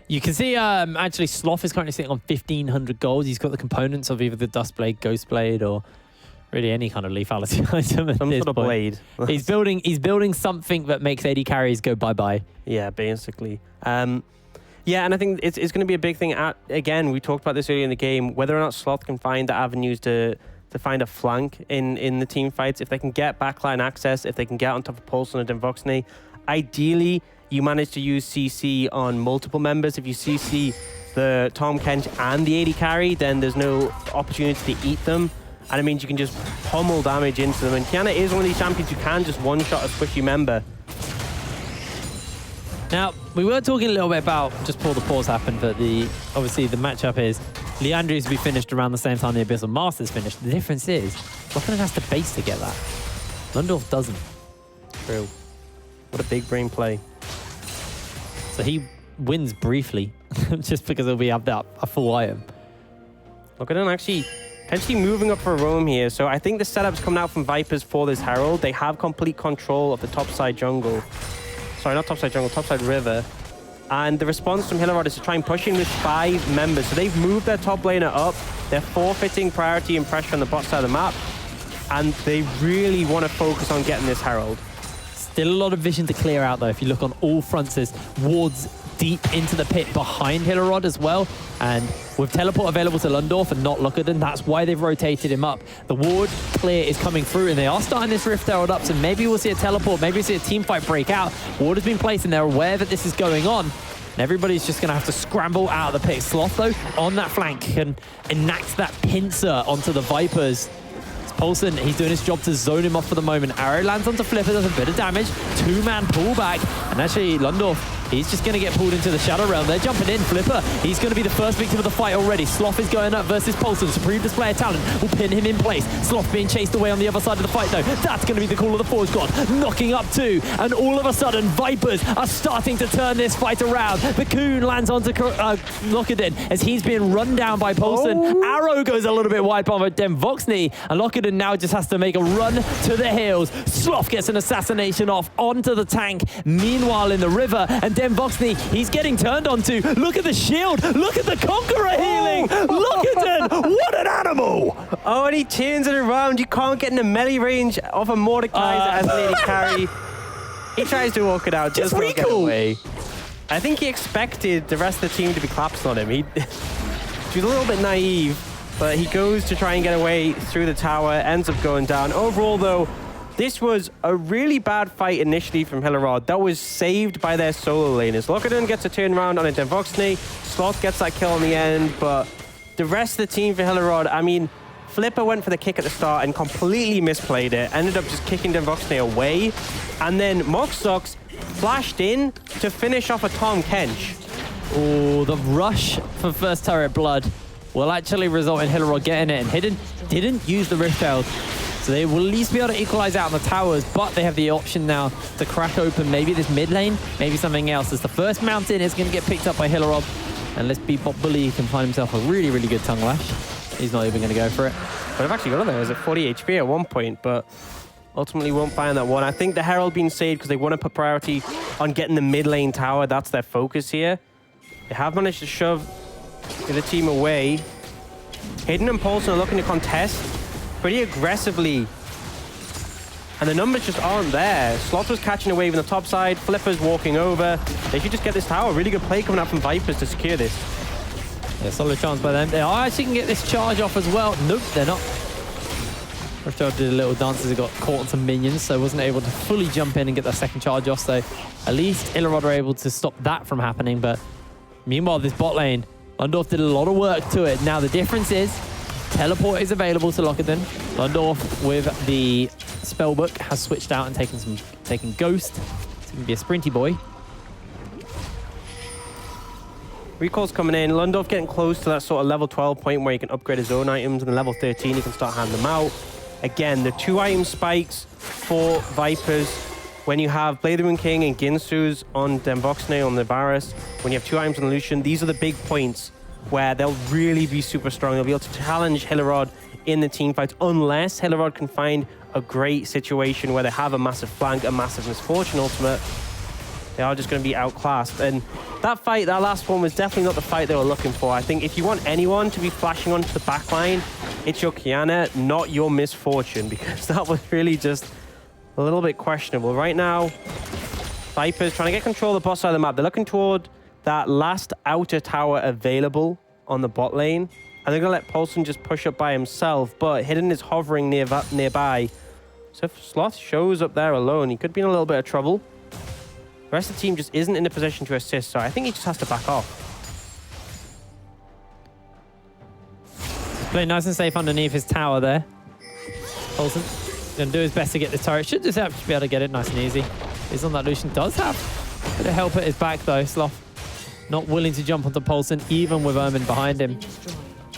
You can see actually Sloth is currently sitting on 1,500 gold. He's got the components of either the Dustblade, Ghostblade, or really any kind of lethality item at Some this sort of point. blade. He's building something that makes AD carries go bye-bye. Yeah, basically. Yeah, and I think it's going to be a big thing. Again, we talked about this earlier in the game, whether or not Sloth can find the avenues to find a flank in the team fights. If they can get backline access, if they can get on top of Pulse and Voxney, ideally, you manage to use CC on multiple members. If you CC the Tom Kench and the AD carry, then there's no opportunity to eat them. And it means you can just pummel damage into them. And Kiana is one of these champions who can just one-shot a squishy member. Now, we were talking a little bit about just before the pause happened, but obviously the matchup is Leandries will be finished around the same time the Abyssal Master's finished. The difference is, Lokkedun has to base to get that. Lundorf doesn't. True. What a big brain play. So he wins briefly, just because he'll be up that a full item. Lokkedun actually potentially moving up for roam here. So I think the setup's coming out from Vipers for this Herald. They have complete control of the topside jungle. Sorry, not topside jungle, topside river. And the response from Hillerød is to try and push in with 5 members. So they've moved their top laner up. They're forfeiting priority and pressure on the bot side of the map. And they really want to focus on getting this Herald. Still a lot of vision to clear out, though. If you look on all fronts, there's wards deep into the pit behind Hillerød as well. And with teleport available to Lundorf and not Lokkedun, that's why they've rotated him up. The ward clear is coming through, and they are starting this Rift Herald up, so maybe we'll see a teleport, maybe we'll see a team fight break out. Ward has been placed, and they're aware that this is going on. And everybody's just going to have to scramble out of the pit. Sloth, though, on that flank can enact that pincer onto the Vipers. Paulson, he's doing his job to zone him off for the moment. Arrow lands onto Flipper, does a bit of damage. 2-man pullback. And actually, Lundorf, He's just going to get pulled into the Shadow Realm. They're jumping in. Flipper, he's going to be the first victim of the fight already. Sloth is going up versus Polson. Supreme Display of Talent will pin him in place. Sloth being chased away on the other side of the fight, though. That's going to be the call of the Forge God. Knocking up 2. And all of a sudden, Vipers are starting to turn this fight around. The Coon lands onto Lockerdin as he's being run down by Polson. Arrow goes a little bit wide by Demvoxny. And Lockerdin now just has to make a run to the hills. Sloth gets an assassination off onto the tank. Meanwhile, in the river, and Demvoxny, he's getting turned onto. Look at the shield. Look at the Conqueror healing. Lockerdin, what an animal. Oh, and he turns it around. You can't get in the melee range of a Mordekaiser as lady carry. He tries to walk it out. Just recall. Get away. I think he expected the rest of the team to be collapsing on him. He was a little bit naive, but he goes to try and get away through the tower, ends up going down. Overall, though, this was a really bad fight initially from Hillerød that was saved by their solo laners. Lockerdin gets a turnaround on a Demvoxny. Sloth gets that kill in the end, but the rest of the team for Hillerød, I mean, Flipper went for the kick at the start and completely misplayed it. Ended up just kicking Demvoxny away. And then Moxox flashed in to finish off a Tom Kench. Oh, the rush for first turret blood will actually result in Hillerød getting it. And Hidden didn't use the Rift Shield. So they will at least be able to equalize out on the towers, but they have the option now to crack open maybe this mid lane, maybe something else. As the first mountain is going to get picked up by Hillerød. And let's be Bot Bully can find himself a really, really good tongue lash. He's not even going to go for it. But I've actually got him there. It was at 40 HP at one point, but ultimately won't find that one. I think the Herald being saved because they want to put priority on getting the mid lane tower. That's their focus here. They have managed to shove the team away. Hidden and Paulson are looking to contest pretty aggressively. And the numbers just aren't there. Sloth was catching a wave in the top side. Flipper's walking over. They should just get this tower. Really good play coming out from Vipers to secure this. Yeah, solid chance by them. They are actually can get this charge off as well. Nope, they're not. Rashad did a little dance as he got caught on some minions, so wasn't able to fully jump in and get that second charge off. So at least Hillerød are able to stop that from happening. But meanwhile, this bot lane, Lundorf did a lot of work to it. Now the difference is teleport is available to Lockerdin. Lundorf with the spellbook has switched out and taken Ghost. It's going to be a sprinty boy. Recall's coming in. Lundorf getting close to that sort of level 12 point where he can upgrade his own items, and then level 13 he can start handing them out. Again, the 2 item spikes for Vipers. When you have Blade of the Moon King and Ginsu's on Demvoxny on the Varus, when you have 2 items on Lucian, these are the big points where they'll really be super strong. They'll be able to challenge Hillerød in the team fights, unless Hillerød can find a great situation where they have a massive flank, a massive misfortune ultimate. They are just going to be outclassed. And that fight, that last one, was definitely not the fight they were looking for. I think if you want anyone to be flashing onto the back line, it's your Kiana, not your misfortune, because that was really just a little bit questionable. Right now, Vipers trying to get control of the boss side of the map. They're looking toward that last outer tower available on the bot lane. And they're going to let Paulson just push up by himself, but Hidden is hovering nearby. So if Sloth shows up there alone, he could be in a little bit of trouble. The rest of the team just isn't in a position to assist, so I think he just has to back off. He's playing nice and safe underneath his tower there. Paulson going to do his best to get this turret. Should just have to be able to get it nice and easy. He's on that Lucian. Does have a bit of help at his back, though. Sloth not willing to jump onto Paulson, even with Ermin behind him.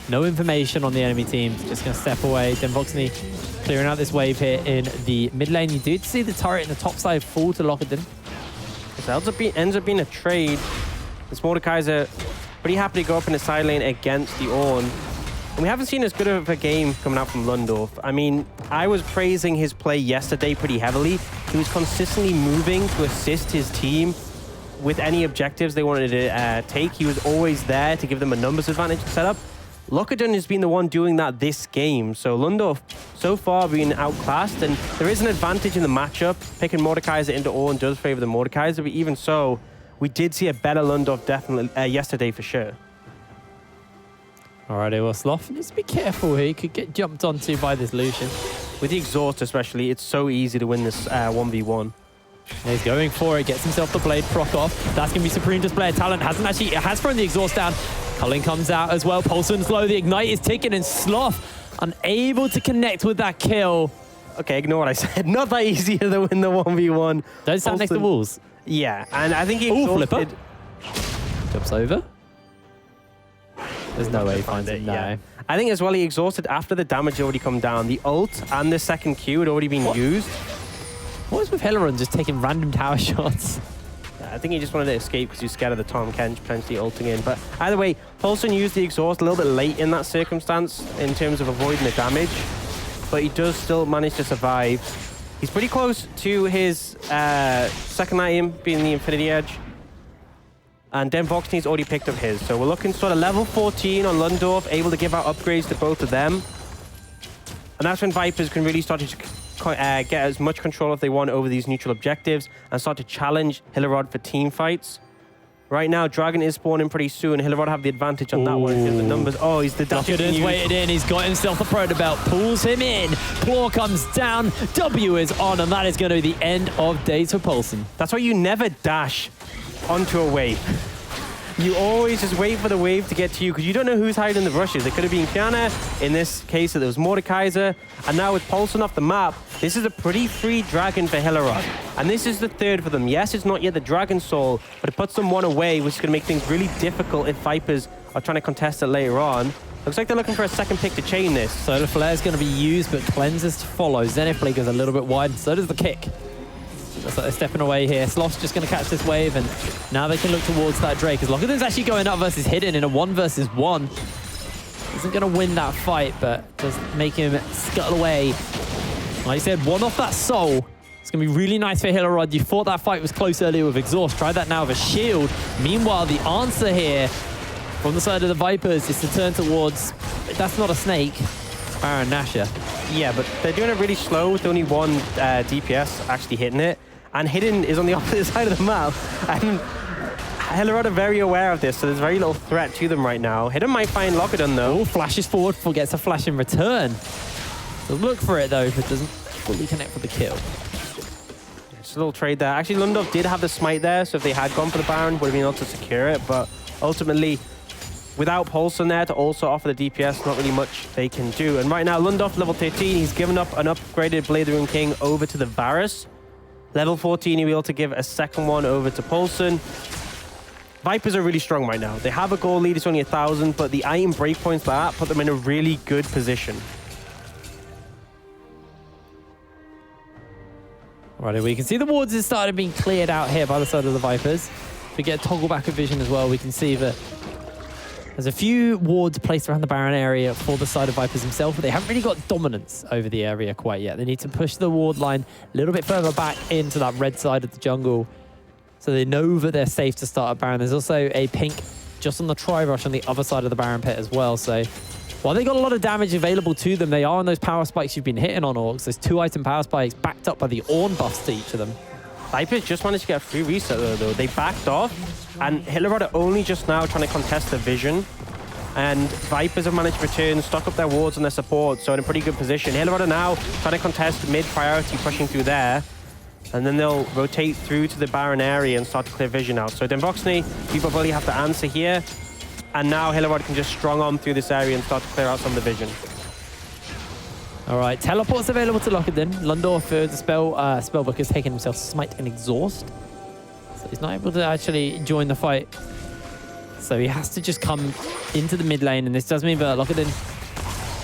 No information on the enemy team. Just going to step away. Demvoxny clearing out this wave here in the mid lane. You did see the turret in the top side fall to Lockerdin. It ends up being a trade. This Mordekaiser pretty happy to go up in the side lane against the Ornn. And we haven't seen as good of a game coming out from Lundorf. I mean, I was praising his play yesterday pretty heavily. He was consistently moving to assist his team with any objectives they wanted to take. He was always there to give them a numbers advantage to set up. Lockerdin has been the one doing that this game. So Lundorf so far being outclassed, and there is an advantage in the matchup. Picking Mordekaiser into Ornn does favor the Mordekaiser, but even so, we did see a better Lundorf definitely yesterday for sure. Alrighty, well, Sloth needs to be careful here. He could get jumped onto by this Lucian. With the exhaust especially, it's so easy to win this 1v1. He's going for it, gets himself the blade proc off. That's going to be Supreme Display of Talent. Has thrown the exhaust down. Culling comes out as well. Paulson's low, the ignite is ticking, and Sloth unable to connect with that kill. Okay, ignore what I said. Not that easy to win the 1v1. Don't stand next to walls. Yeah, and I think he Flipper. exhausted... Jumps over. There's no way he finds it. No. Yeah. I think as well he exhausted after the damage had already come down. The ult and the second Q had already been used. What is with Hillerød just taking random tower shots? I think he just wanted to escape because he was scared of the Tom Kench potentially ulting in. But either way, Paulson used the exhaust a little bit late in that circumstance in terms of avoiding the damage. But he does still manage to survive. He's pretty close to his second item, being the Infinity Edge. And then Voxney's already picked up his. So we're looking sort of level 14 on Lundorf, able to give out upgrades to both of them. And that's when Vipers can really start to get as much control if they want over these neutral objectives and start to challenge Hillerød for team fights. Right now, Dragon is spawning pretty soon. Hillerød have the advantage on that one in terms of numbers. Oh, he's the Lockett waited in. He's got himself a proto belt. Pulls him in. Claw comes down. W is on, and that is going to be the end of days for Paulson. That's why you never dash onto a wave. You always just wait for the wave to get to you because you don't know who's hiding in the rushes. It could have been Kiana. In this case, there was Mordekaiser. And now with Paulson off the map, this is a pretty free Dragon for Hillerød. And this is the third for them. Yes, it's not yet the Dragon Soul, but it puts them one away, which is going to make things really difficult if Vipers are trying to contest it later on. Looks like they're looking for a second pick to chain this. Solar Flare is going to be used, but Cleanses to follow. Zenith Blade goes a little bit wide, so does the kick. Looks like they're stepping away here. Sloth's just going to catch this wave, and now they can look towards that Drake. As Locket's actually going up versus Hidden in a 1 versus 1. Isn't going to win that fight, but does make him scuttle away. Like I said, one off that soul. It's going to be really nice for Hillerød. You thought that fight was close earlier with Exhaust. Try that now with a shield. Meanwhile, the answer here from the side of the Vipers is to turn towards... That's not a snake. Baron Nashor. Yeah, but they're doing it really slow with only one DPS actually hitting it. And Hidden is on the opposite side of the map. And Hillerød are very aware of this, so there's very little threat to them right now. Hidden might find Lockett though. Oh, flashes forward, forgets a flash in return. Does look for it though, but doesn't fully connect for the kill. Just a little trade there. Actually, Lundorf did have the smite there, so if they had gone for the Baron, would have been able to secure it. But ultimately, without Paulson there to also offer the DPS, not really much they can do. And right now, Lundorf level 13, he's given up an upgraded Blade of the Rune King over to the Varus. Level 14, he'll be able to give a second one over to Paulson. Vipers are really strong right now. They have a goal lead, it's only 1,000, but the item breakpoints like that put them in a really good position. Right, we can see the wards have started being cleared out here by the side of the Vipers. If we get a toggle back of vision as well, we can see that there's a few wards placed around the Baron area for the side of Vipers himself, but they haven't really got dominance over the area quite yet. They need to push the ward line a little bit further back into that red side of the jungle so they know that they're safe to start a Baron. There's also a pink just on the tri-rush on the other side of the Baron pit as well. So while they got a lot of damage available to them, they are on those power spikes you've been hitting on, Orcs. There's 2 item power spikes backed up by the Ornn buffs to each of them. Vipers just managed to get a free reset though. They backed off, and Hillerød are only just now trying to contest the vision. And Vipers have managed to return, stock up their wards and their support, so in a pretty good position. Hillerød are now trying to contest mid-priority, pushing through there. And then they'll rotate through to the Baron area and start to clear vision out. So Voxney, people probably have to answer here. And now Hillerød can just strong on through this area and start to clear out some of the vision. All right, teleport's available to Lockett then. Lundorf, the spellbook, has taken himself Smite and Exhaust. So he's not able to actually join the fight. So he has to just come into the mid lane, and this does mean that Lockett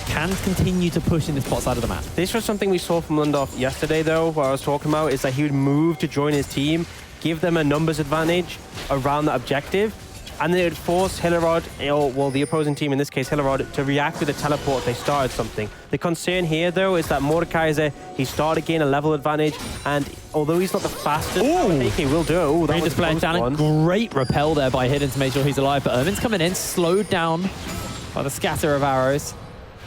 can continue to push in this bot side of the map. This was something we saw from Lundorf yesterday, though, what I was talking about, is that he would move to join his team, give them a numbers advantage around that objective, and then it would force Hillerød, or well, the opposing team, in this case Hillerød, to react with a teleport if they started something. The concern here, though, is that Mordekaiser, he started gaining a level advantage, and although he's not the fastest, he will do it. Ooh, that was a close one. Great repel there by Hidden to make sure he's alive, but Ermin's coming in, slowed down by the scatter of arrows.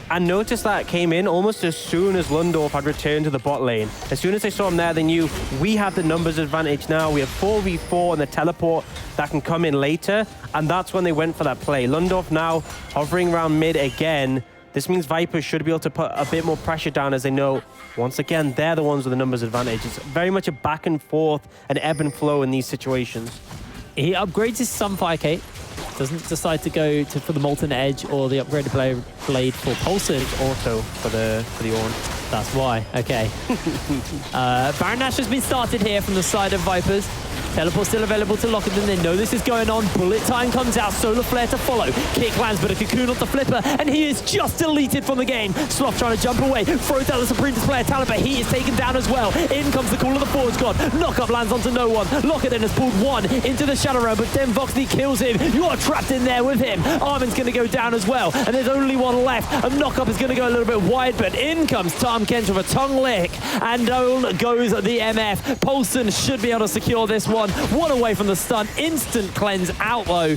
And notice that came in almost as soon as Lundorf had returned to the bot lane. As soon as they saw him there, they knew we have the numbers advantage now. We have 4v4 and the teleport that can come in later. And that's when they went for that play. Lundorf now hovering around mid again. This means Vipers should be able to put a bit more pressure down, as they know, once again, they're the ones with the numbers advantage. It's very much a back and forth, an ebb and flow in these situations. He upgrades his Sun 5k. Doesn't decide to go for the Molten Edge or the upgraded blade for Paulson. It's auto for the Ornn. That's why. Okay. Baron Nash has been started here from the side of Vipers. Teleport still available to Lockett, they know this is going on. Bullet time comes out, solar flare to follow. Kick lands, but a cocoon off the flipper, and he is just deleted from the game. Sloth trying to jump away, throws out the Supreme Displayer talent, but he is taken down as well. In comes the call of the Forge God. Knock-up lands onto no one. Lockett has pulled one into the Shadow Realm, but then Voxney kills him. You are trapped in there with him. Armin's going to go down as well, and there's only one left. A Knock-up is going to go a little bit wide, but in comes Tom Kent with a tongue lick, and down goes the MF. Paulson should be able to secure this one. One away from the stun. Instant cleanse out though.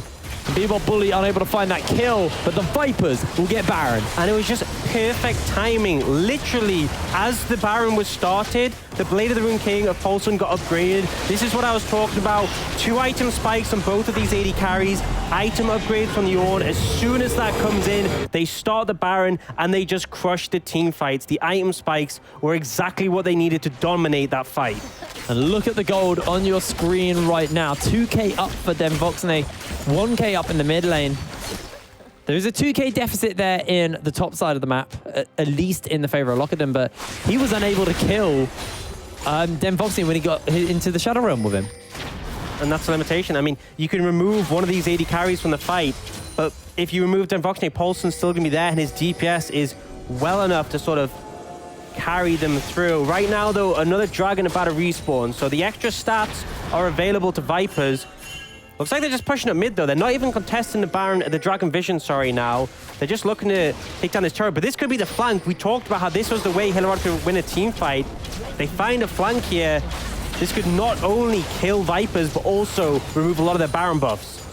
Bebop Bully unable to find that kill, but the Vipers will get Baron. And it was just perfect timing. Literally, as the Baron was started, the Blade of the Rune King of Paulson got upgraded. This is what I was talking about. 2 item spikes on both of these AD carries. Item upgrades from the Ornn. As soon as that comes in, they start the Baron and they just crush the team fights. The item spikes were exactly what they needed to dominate that fight. And look at the gold on your screen right now. 2k up for Den Voxney. 1k up in the mid lane. There's a 2k deficit there in the top side of the map, at least in the favor of Lockett, but he was unable to kill Den Voxney when he got into the Shadow Realm with him. And that's a limitation. I mean, you can remove one of these AD carries from the fight, but if you remove Den Voxney, Paulson's still going to be there, and his DPS is well enough to sort of carry them through. Right now, though, another Dragon about to respawn, so the extra stats are available to Vipers. Looks like they're just pushing up mid, though. They're not even contesting the Dragon Vision, now. They're just looking to take down this turret, but this could be the flank. We talked about how this was the way Hillerød could win a team fight. They find a flank here. This could not only kill Vipers, but also remove a lot of their Baron buffs.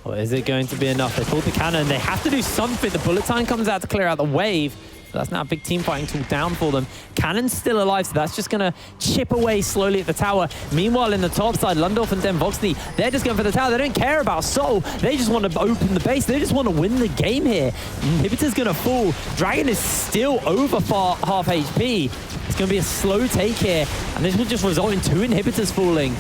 Well, is it going to be enough? They pulled the cannon. They have to do something. The bullet time comes out to clear out the wave. So that's now a big team fighting tool down for them. Cannon's still alive, so that's just going to chip away slowly at the tower. Meanwhile, in the top side, Lundorf and Den Voxney, they're just going for the tower. They don't care about Soul. They just want to open the base. They just want to win the game here. Inhibitor's going to fall. Dragon is still over half HP. It's going to be a slow take here, and this will just result in 2 inhibitors falling.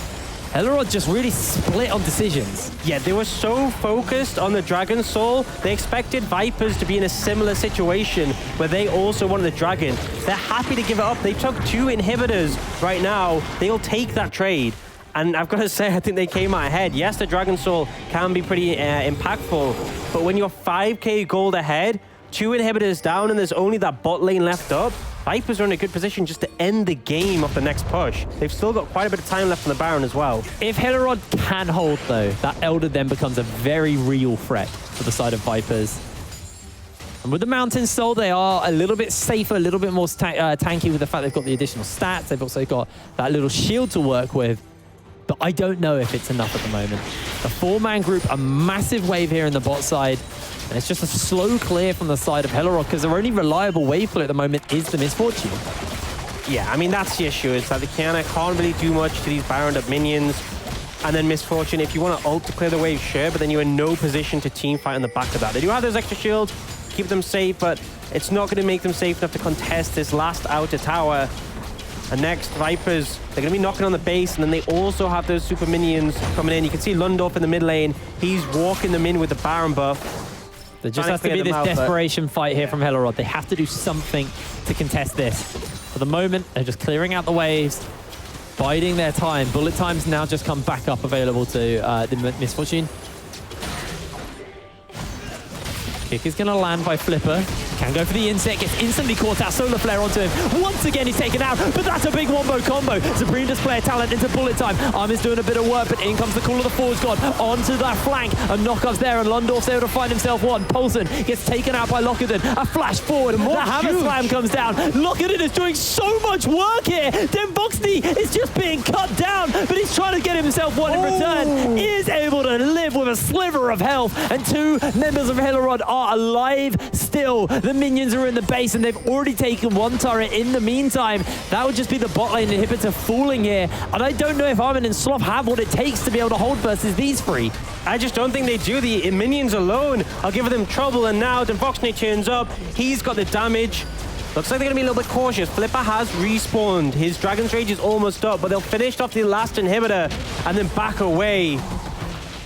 Hillerød just really split on decisions. Yeah, they were so focused on the Dragon Soul, they expected Vipers to be in a similar situation where they also wanted the Dragon. They're happy to give it up. They took 2 inhibitors right now. They'll take that trade. And I've got to say, I think they came out ahead. Yes, the Dragon Soul can be pretty impactful, but when you're 5k gold ahead, 2 inhibitors down, and there's only that bot lane left up, Vipers are in a good position just to end the game of the next push. They've still got quite a bit of time left on the Baron as well. If Hillerød can hold, though, that Elder then becomes a very real threat for the side of Vipers. And with the Mountain Soul, they are a little bit safer, a little bit more tanky with the fact they've got the additional stats. They've also got that little shield to work with. But I don't know if it's enough at the moment. A 4-man group, a massive wave here in the bot side. And it's just a slow clear from the side of Hillerød because their only reliable wave play at the moment is the Misfortune. Yeah, I mean, that's the issue. It's that the Kiana can't really do much to these Baroned up minions. And then Misfortune, if you want to ult to clear the wave, sure, but then you're in no position to team fight on the back of that. They do have those extra shields, keep them safe, but it's not going to make them safe enough to contest this last outer tower. And next, Vipers, they're going to be knocking on the base, and then they also have those super minions coming in. You can see Lundorf in the mid lane. He's walking them in with the Baron buff. There just has to be this desperation fight here from Hillerød. They have to do something to contest this. For the moment, they're just clearing out the waves, biding their time. Bullet time's now just come back up available to the Misfortune. Kick is going to land by Flipper. Can go for the insect, gets instantly caught out. Solar Flare onto him. Once again, he's taken out, but that's a big wombo combo. Supreme Displayer talent into bullet time. Armin's doing a bit of work, but in comes the call of the Forge God onto that flank. A knockup's there, and Lundorf's able to find himself one. Paulson gets taken out by Lockett. A flash forward. The hammer slam comes down. Lockett is doing so much work here. Den Voxney is just being cut down, but he's trying to get himself one in return. He is able to live with a sliver of health, and 2 members of Hillerød are alive still. The minions are in the base, and they've already taken 1 turret in the meantime. That would just be the bot lane inhibitor falling here. And I don't know if Armin and Sloth have what it takes to be able to hold versus these 3. I just don't think they do. The minions alone are giving them trouble, and now Den Voxney turns up. He's got the damage. Looks like they're going to be a little bit cautious. Flipper has respawned. His Dragon's Rage is almost up, but they'll finish off the last inhibitor and then back away.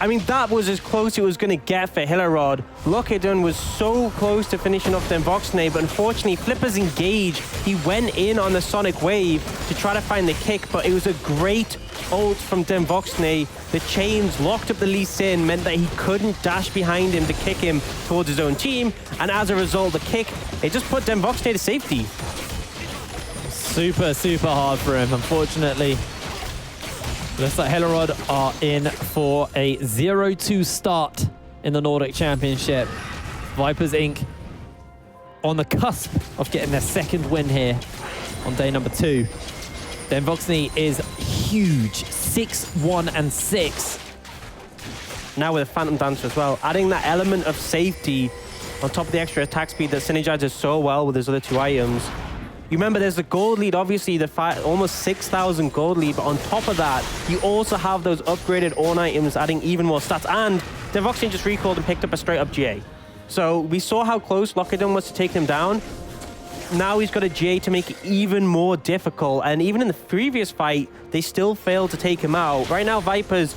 I mean, that was as close it was going to get for Hillerød. Lokkedun was so close to finishing off Voxney, but unfortunately, Flipper's engaged. He went in on the Sonic Wave to try to find the kick, but it was a great ult from Voxney. The chains locked up the Lee Sin, meant that he couldn't dash behind him to kick him towards his own team, and as a result, the kick, it just put Voxney to safety. Super, super hard for him, unfortunately. Looks like Hillerød are in for a 0-2 start in the Nordic Championship. Vipers Inc. on the cusp of getting their second win here on day number 2. Then Voxney is huge, 6-1-6. Now with a Phantom Dancer as well, adding that element of safety on top of the extra attack speed that synergizes so well with his other 2 items. You remember there's the gold lead, obviously the almost 6,000 gold lead, but on top of that, you also have those upgraded Ornn items adding even more stats. And Voxney just recalled and picked up a straight up GA. So we saw how close Lokkedun was to take him down. Now he's got a GA to make it even more difficult. And even in the previous fight, they still failed to take him out. Right now, Vipers,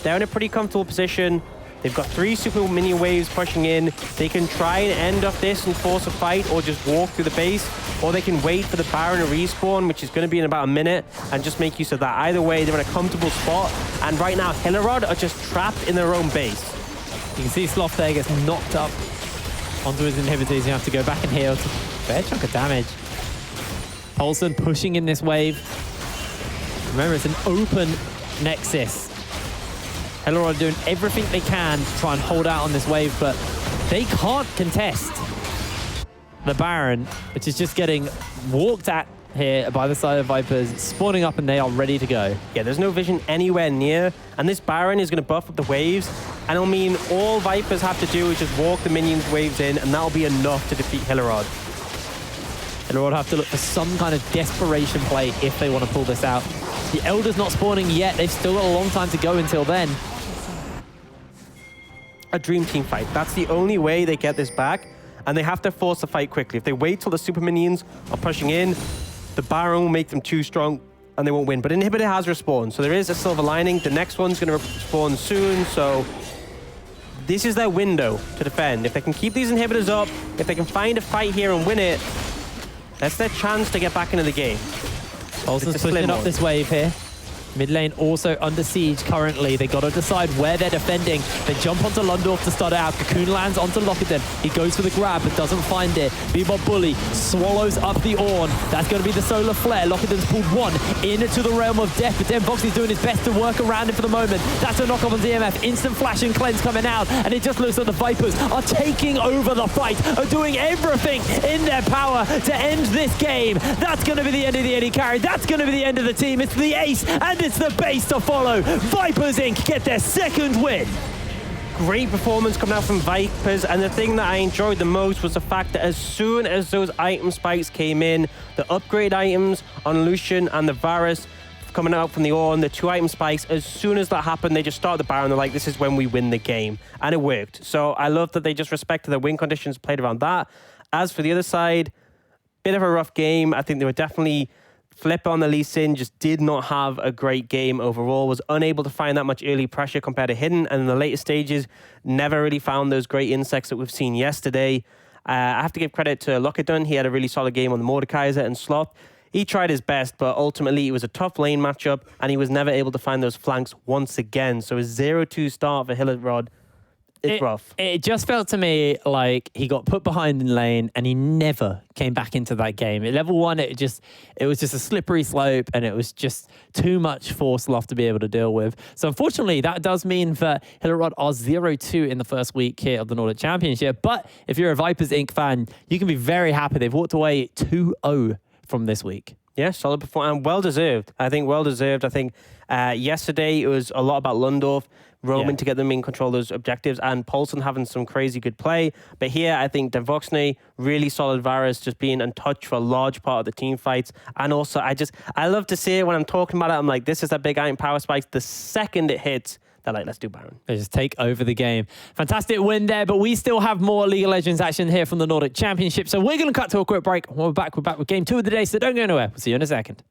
they're in a pretty comfortable position. They've got 3 super minion waves pushing in. They can try and end off this and force a fight or just walk through the base, or they can wait for the Baron to respawn, which is going to be in about a minute, and just make use of that. Either way, they're in a comfortable spot, and right now, Hillerød are just trapped in their own base. You can see Sloth there gets knocked up onto his inhibitors. You have to go back and heal. It's a fair chunk of damage. Poulsen pushing in this wave. Remember, it's an open Nexus. Hillerød doing everything they can to try and hold out on this wave, but they can't contest the Baron, which is just getting walked at here by the side of Vipers, spawning up, and they are ready to go. Yeah, there's no vision anywhere near, and this Baron is going to buff up the waves, and it'll mean all Vipers have to do is just walk the minions waves in, and that'll be enough to defeat Hillerød. Hillerød have to look for some kind of desperation play if they want to pull this out. The Elder's not spawning yet. They've still got a long time to go until then. A dream team fight. That's the only way they get this back, and they have to force the fight quickly. If they wait till the super minions are pushing in, the Baron will make them too strong and they won't win. But Inhibitor has respawned, so there is a silver lining. The next one's going to respawn soon, so this is their window to defend. If they can keep these inhibitors up, if they can find a fight here and win it, that's their chance to get back into the game. Poulsen's pushing up this wave here. Mid lane also under siege currently. They got to decide where they're defending. They jump onto Lundorf to start out. Cocoon lands onto Lokkedun. He goes for the grab but doesn't find it. Bebop Bully swallows up the Ornn. That's going to be the solar flare. Lokkedun's pulled one into the realm of death, but then Voxney's doing his best to work around him for the moment. That's a knockoff on DMF. Instant flash and cleanse coming out, and it just looks like the Vipers are taking over the fight, are doing everything in their power to end this game. That's going to be the end of the AD carry. That's going to be the end of the team. It's the ace and it's the base to follow. Vipers Inc. get their second win. Great performance coming out from Vipers, and the thing that I enjoyed the most was the fact that as soon as those item spikes came in, the upgrade items on Lucian and the Varus coming out from the Ornn, the 2 item spikes, as soon as that happened, they just started the Baron. They're like, this is when we win the game. And it worked. So I love that they just respected the win conditions, played around that. As for the other side, bit of a rough game. I think they were definitely Flip on the Lee Sin, just did not have a great game overall, was unable to find that much early pressure compared to Hidden, and in the later stages, never really found those great insects that we've seen yesterday. I have to give credit to Lokkedun. He had a really solid game on the Mordekaiser and Sloth. He tried his best, but ultimately it was a tough lane matchup, and he was never able to find those flanks once again. So a 0-2 start for Hillerød. It's rough. It just felt to me like he got put behind in lane and he never came back into that game. At level 1, it was just a slippery slope, and it was just too much for Sloth to be able to deal with. So unfortunately, that does mean that Hillerød are 0-2 in the first week here of the Nordic Championship. But if you're a Vipers Inc. fan, you can be very happy. They've walked away 2-0 from this week. Yeah, solid performance, and well-deserved. I think well-deserved. I think yesterday it was a lot about Lundorf roaming to get them in control of those objectives, and Poulsen having some crazy good play. But here, I think Voxney, really solid Varus, just being untouched for a large part of the team fights. And also, I love to see it when I'm talking about it. I'm like, this is a big iron power spike. The second it hits, they're like, let's do Baron. They just take over the game. Fantastic win there, but we still have more League of Legends action here from the Nordic Championship. So we're going to cut to a quick break. When we're back with game 2 of the day, so don't go anywhere. We'll see you in a second.